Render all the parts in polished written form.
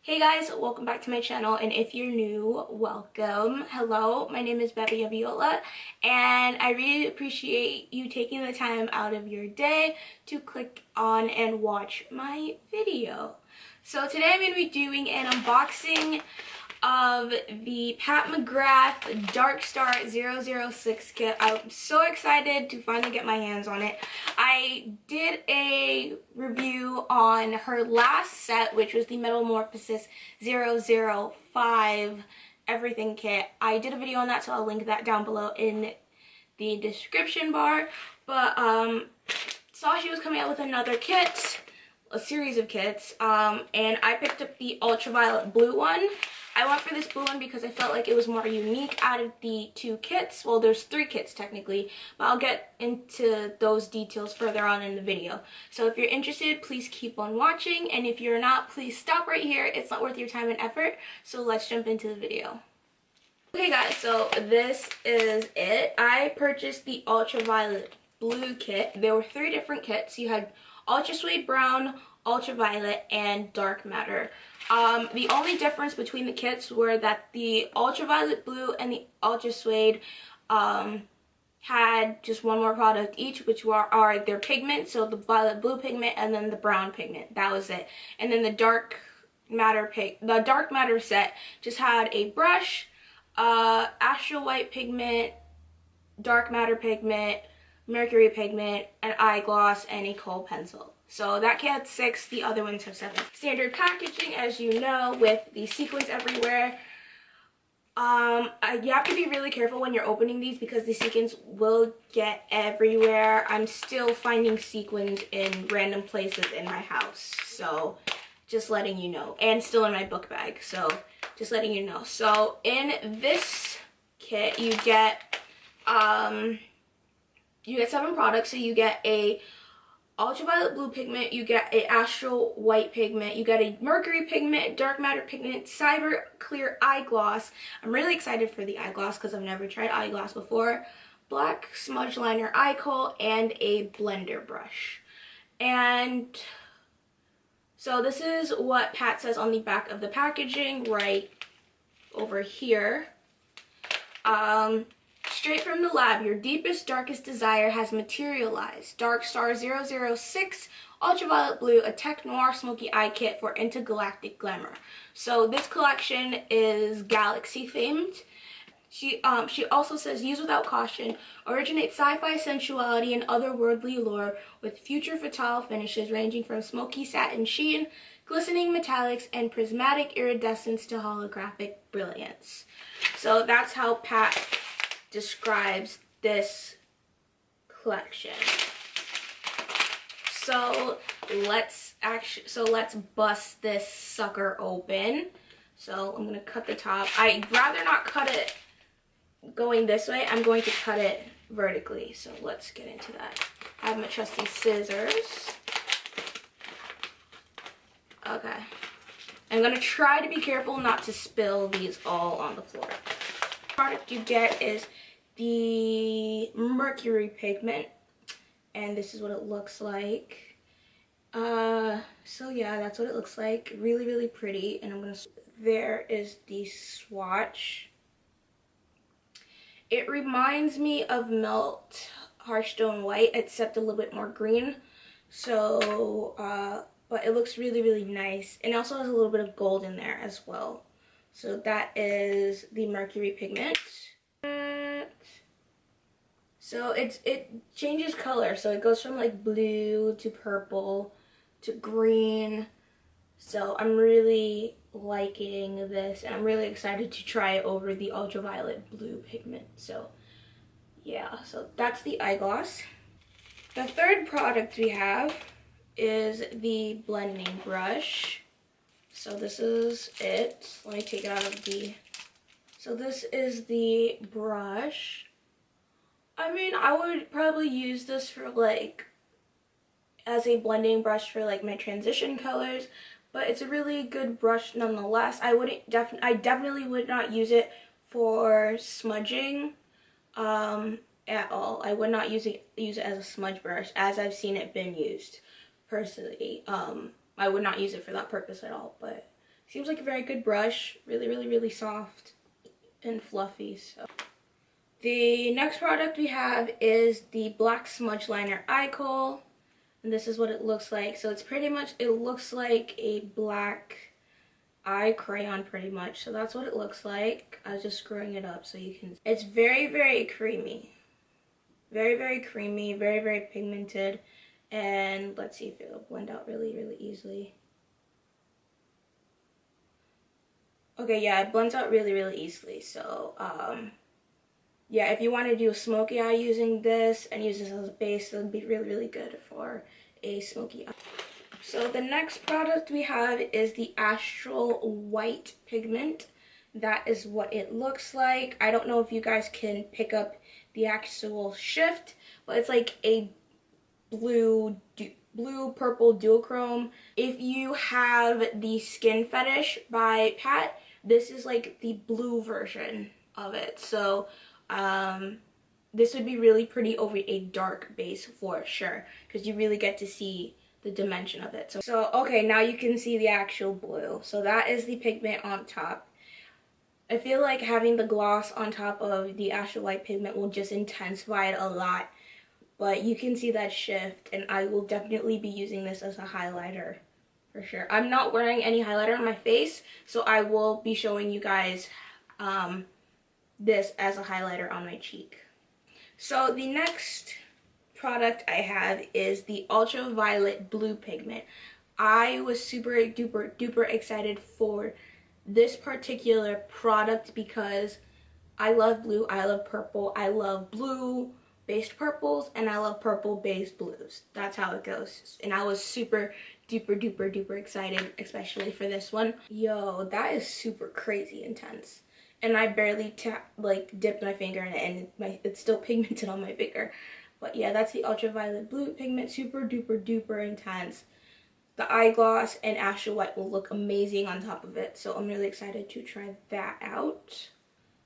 Hey guys, welcome back to my channel, and if you're new, welcome. Hello, my name is gbemabiola, and I really appreciate you taking the time out of your day to click on and watch my video. So today I'm going to be doing an unboxing of the Pat McGrath Darkstar 006 kit. I'm so excited to finally get my hands on it. I did a review on her last set, which was the Metamorphosis 005 everything kit. I did a video on that, so I'll link that down below in the description bar. But saw she was coming out with another kit, a series of kits, and I picked up the Ultraviolet blue one. I went for this blue one because I felt like it was more unique out of the two kits. Well, there's three kits technically, but I'll get into those details further on in the video. So if you're interested, please keep on watching, and if you're not, please stop right here. It's not worth your time and effort, so let's jump into the video. Okay guys, so this is it. I purchased the Ultraviolet blue kit. There were three different kits. You had Ultra Suede Brown, Ultraviolet, and Dark Matter. The only difference between the kits were that the Ultraviolet blue and the Ultra Suede had just one more product each, which are their pigment, so the violet blue pigment and then the brown pigment. That was it. And then the Dark Matter set just had a brush, astral white pigment, Dark Matter pigment, mercury pigment, an eyegloss, and a kohl pencil. So that kit had 6, the other ones have 7. Standard packaging, as you know, with the sequins everywhere. You have to be really careful when you're opening these because the sequins will get everywhere. I'm still finding sequins in random places in my house, so just letting you know. And still in my book bag, so just letting you know. So in this kit, you get 7 products. So you get a Ultraviolet blue pigment, you get a astral white pigment, you get a mercury pigment, dark matter pigment, cyber clear eyegloss. I'm really excited for the eyegloss because I've never tried eyeglass before. Black smudge liner eye kohl, and a blender brush. And so this is what Pat says on the back of the packaging right over here. Straight from the lab, your deepest, darkest desire has materialized. Darkstar 006 Ultraviolet Blue, a tech noir smoky eye kit for intergalactic glamour. So this collection is galaxy themed. She also says, use without caution, originate sci-fi sensuality and otherworldly lore with future fatale finishes ranging from smoky satin sheen, glistening metallics, and prismatic iridescence to holographic brilliance. So that's how Pat describes this collection. So let's bust this sucker open. So I'm gonna cut the top. I'd rather not cut it going this way. I'm going to cut it vertically. So let's get into that. I have my trusty scissors. Okay. I'm gonna try to be careful not to spill these all on the floor. The product you get is the mercury pigment, and this is what it looks like. So yeah, that's what it looks like. Really, really pretty. And there is the swatch. It reminds me of Melt Hearthstone White, except a little bit more green. So but it looks really, really nice, and also has a little bit of gold in there as well. So that is the mercury pigment. So it changes color, so it goes from like blue to purple to green. So I'm really liking this, and I'm really excited to try it over the Ultraviolet blue pigment. So yeah, so that's the eyegloss. The third product we have is the blending brush. So this is it. Let me take it out of the... So this is the brush. I mean, I would probably use this for like, as a blending brush for like my transition colors, but it's a really good brush nonetheless. I definitely would not use it for smudging at all. I would not use it as a smudge brush as I've seen it been used personally. I would not use it for that purpose at all, but Seems like a very good brush. Really soft and fluffy. So the next product we have is the Black Smudge Liner Eye Kohl. And this is what it looks like. So it's pretty much, it looks like a black eye crayon pretty much. So that's what it looks like. I was just screwing it up so you can. It's very creamy. Very creamy, very pigmented. And let's see if it'll blend out really easily. Okay, yeah, it blends out really easily. So, yeah, if you want to do a smoky eye using this and use this as a base, it would be really good for a smoky eye. So the next product we have is the Astral White pigment. That is what it looks like. I don't know if you guys can pick up the actual shift, but it's like a blue purple duochrome. If you have the Skin Fetish by Pat, this is like the blue version of it. So this would be really pretty over a dark base for sure, because you really get to see the dimension of it. So okay, now you can see the actual blue. So that is the pigment on top. I feel like having the gloss on top of the Astral White pigment will just intensify it a lot. But you can see that shift, and I will definitely be using this as a highlighter for sure. I'm not wearing any highlighter on my face, so I will be showing you guys this as a highlighter on my cheek. So the next product I have is the Ultraviolet Blue pigment. I was super duper excited for this particular product because I love blue, I love purple, I love blue based purples, and I love purple based blues. That's how it goes. And I was super duper excited, especially for this one. Yo, that is super crazy intense. And I barely dipped my finger in it, and it's still pigmented on my finger. But yeah, that's the Ultraviolet Blue pigment, super duper intense. The eye gloss and Astral White will look amazing on top of it, so I'm really excited to try that out.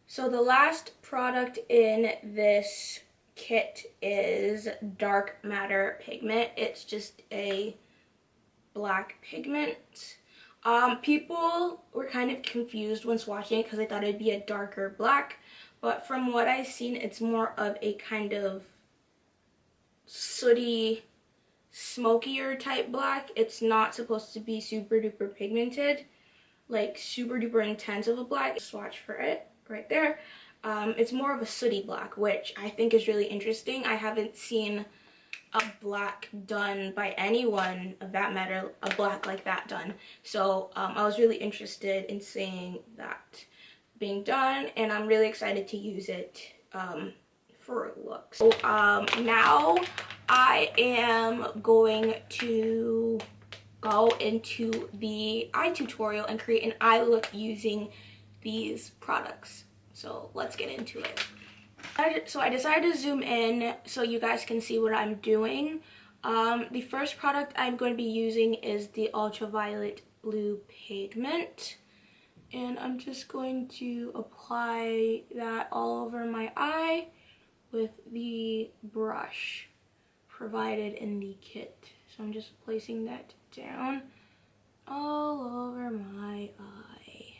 So the last product in this kit is Dark Matter pigment. It's just a black pigment. People were kind of confused when swatching it because they thought it'd be a darker black, but from what I've seen, it's more of a kind of sooty, smokier type black. It's not supposed to be super duper pigmented, like super duper intense of a black. Swatch for it right there. It's more of a sooty black, which I think is really interesting. I haven't seen a black done by anyone of that matter, a black like that done. So I was really interested in seeing that being done, and I'm really excited to use it for looks. So now I am going to go into the eye tutorial and create an eye look using these products. So let's get into it. So I decided to zoom in so you guys can see what I'm doing. The first product I'm going to be using is the Ultraviolet Blue pigment. And I'm just going to apply that all over my eye with the brush provided in the kit. So I'm just placing that down all over my eye.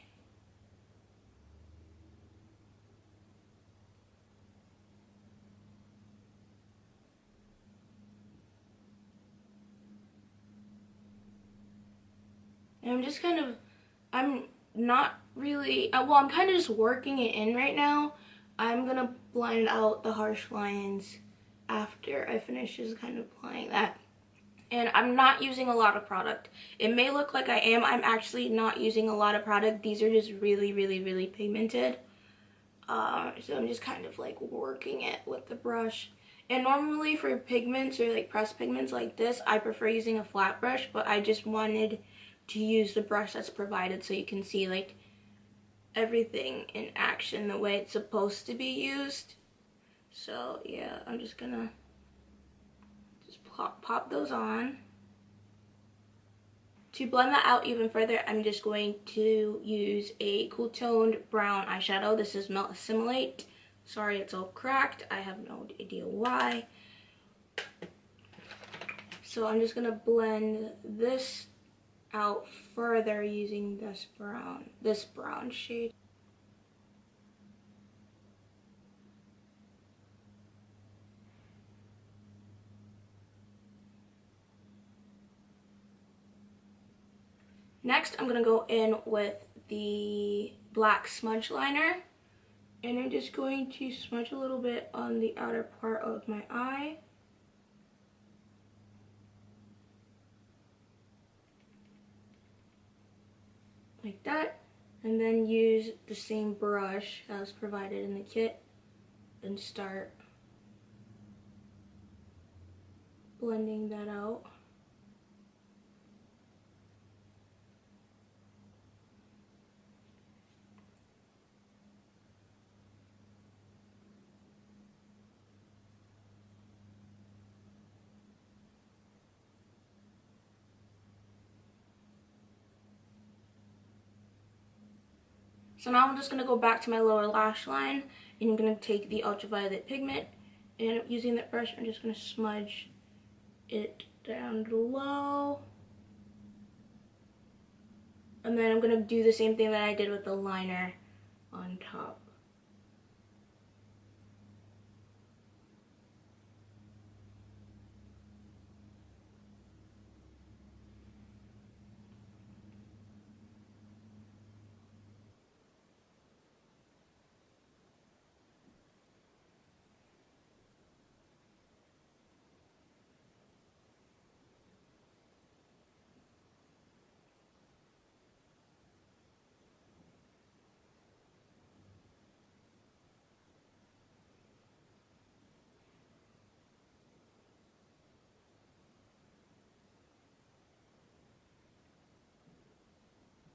And I'm not really, well, I'm kind of just working it in right now. I'm gonna blend out the harsh lines after I finish just kind of applying that. And I'm not using a lot of product. It may look like I am. I'm actually not using a lot of product. These are just really pigmented. So I'm just kind of like working it with the brush. And normally for pigments or like pressed pigments like this, I prefer using a flat brush, but I just wanted to use the brush that's provided so you can see like everything in action the way it's supposed to be used. So yeah, I'm just gonna just pop those on. To blend that out even further, I'm just going to use a cool toned brown eyeshadow. This is Melt Assimilate. Sorry it's all cracked, I have no idea why. So I'm just gonna blend this out further using this brown shade. Next, I'm gonna go in with the black smudge liner, and I'm just going to smudge a little bit on the outer part of my eye. Like that, and then use the same brush that was provided in the kit and start blending that out. So now I'm just going to go back to my lower lash line, and I'm going to take the ultraviolet pigment, and using that brush I'm just going to smudge it down below. And then I'm going to do the same thing that I did with the liner on top.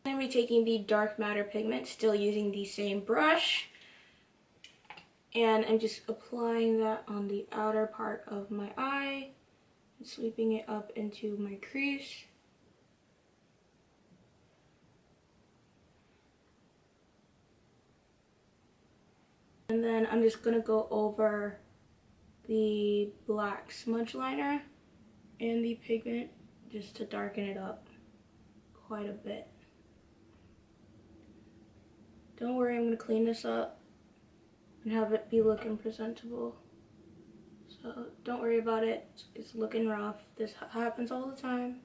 I'm going to be taking the dark matter pigment, still using the same brush, and I'm just applying that on the outer part of my eye and sweeping it up into my crease. And then I'm just going to go over the black smudge liner and the pigment just to darken it up quite a bit. Don't worry, I'm going to clean this up and have it be looking presentable. So don't worry about it, it's looking rough. This happens all the time.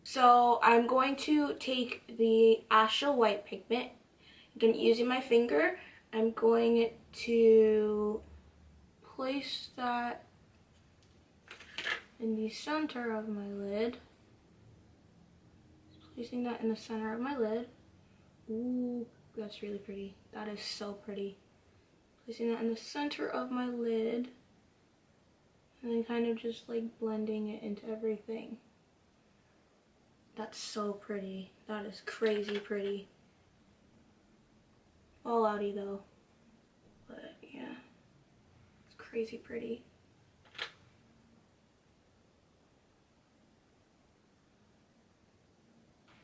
So I'm going to take the Astral White pigment, again using my finger. I'm going to place that in the center of my lid. Just placing that in the center of my lid. Ooh, that's really pretty. That is so pretty. Placing that in the center of my lid, and then kind of just like blending it into everything. That's so pretty. That is crazy pretty. Fallouty though, but yeah, it's crazy pretty.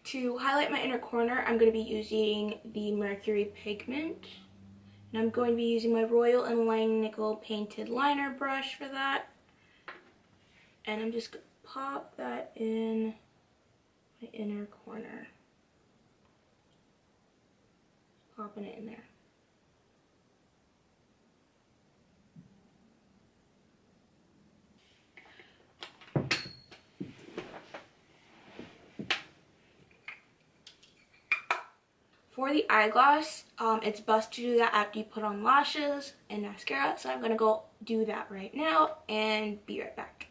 To highlight my inner corner, I'm going to be using the Mercury pigment. And I'm going to be using my Royal and Langnickel painted liner brush for that. And I'm just going to pop that in my inner corner. Popping it in there. For the eyeglass, it's best to do that after you put on lashes and mascara, so I'm going to go do that right now and be right back.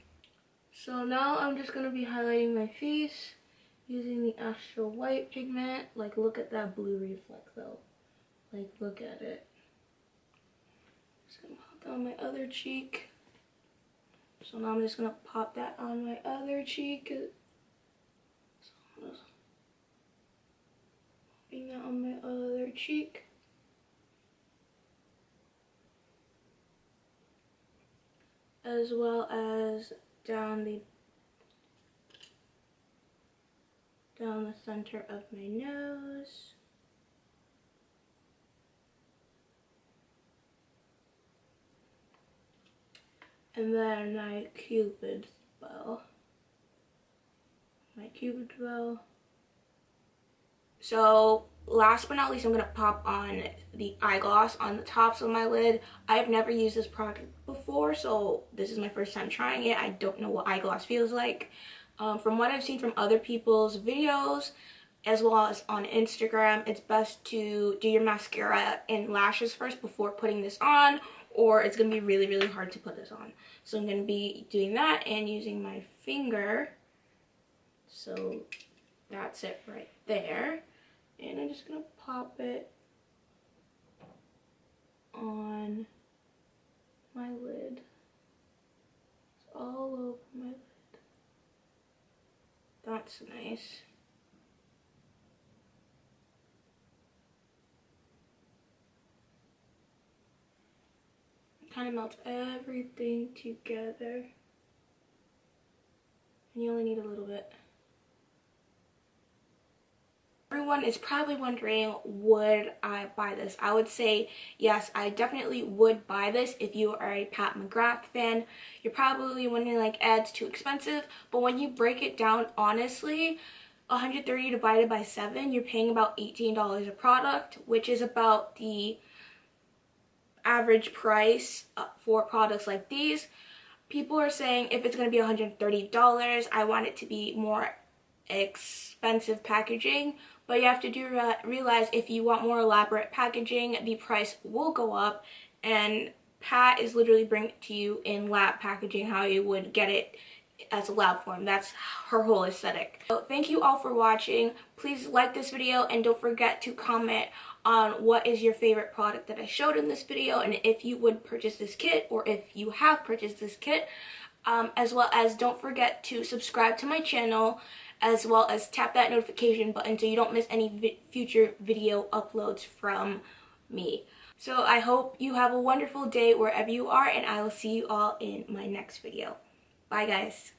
So now I'm just going to be highlighting my face using the Astral White pigment. Like, look at that blue reflect though. Like, look at it. Just going to pop that on my other cheek. So now I'm just going to pop that on my other cheek. So that on my other cheek. As well as down the center of my nose. And then my Cupid's bow. My cute as well. So last but not least, I'm going to pop on the eye gloss on the tops of my lid. I've never used this product before, so this is my first time trying it. I don't know what eye gloss feels like. From what I've seen from other people's videos, as well as on Instagram, it's best to do your mascara and lashes first before putting this on, or it's going to be really, really hard to put this on. So I'm going to be doing that and using my finger. So that's it right there. And I'm just going to pop it on my lid. It's all over my lid. That's nice. Kind of melts everything together. And you only need a little bit. Everyone is probably wondering, would I buy this? I would say yes, I definitely would buy this if you are a Pat McGrath fan. You're probably wondering, like, it's too expensive, but when you break it down, honestly, 130 divided by 7, you're paying about $18 a product, which is about the average price for products like these. People are saying if it's going to be $130, I want it to be more expensive packaging, but you have to realize if you want more elaborate packaging, the price will go up, and Pat is literally bringing it to you in lab packaging how you would get it as a lab form. That's her whole aesthetic. So thank you all for watching. Please like this video and don't forget to comment on what is your favorite product that I showed in this video, and if you would purchase this kit or if you have purchased this kit, as well as don't forget to subscribe to my channel, as well as tap that notification button so you don't miss any future video uploads from me. So I hope you have a wonderful day wherever you are, and I will see you all in my next video. Bye guys.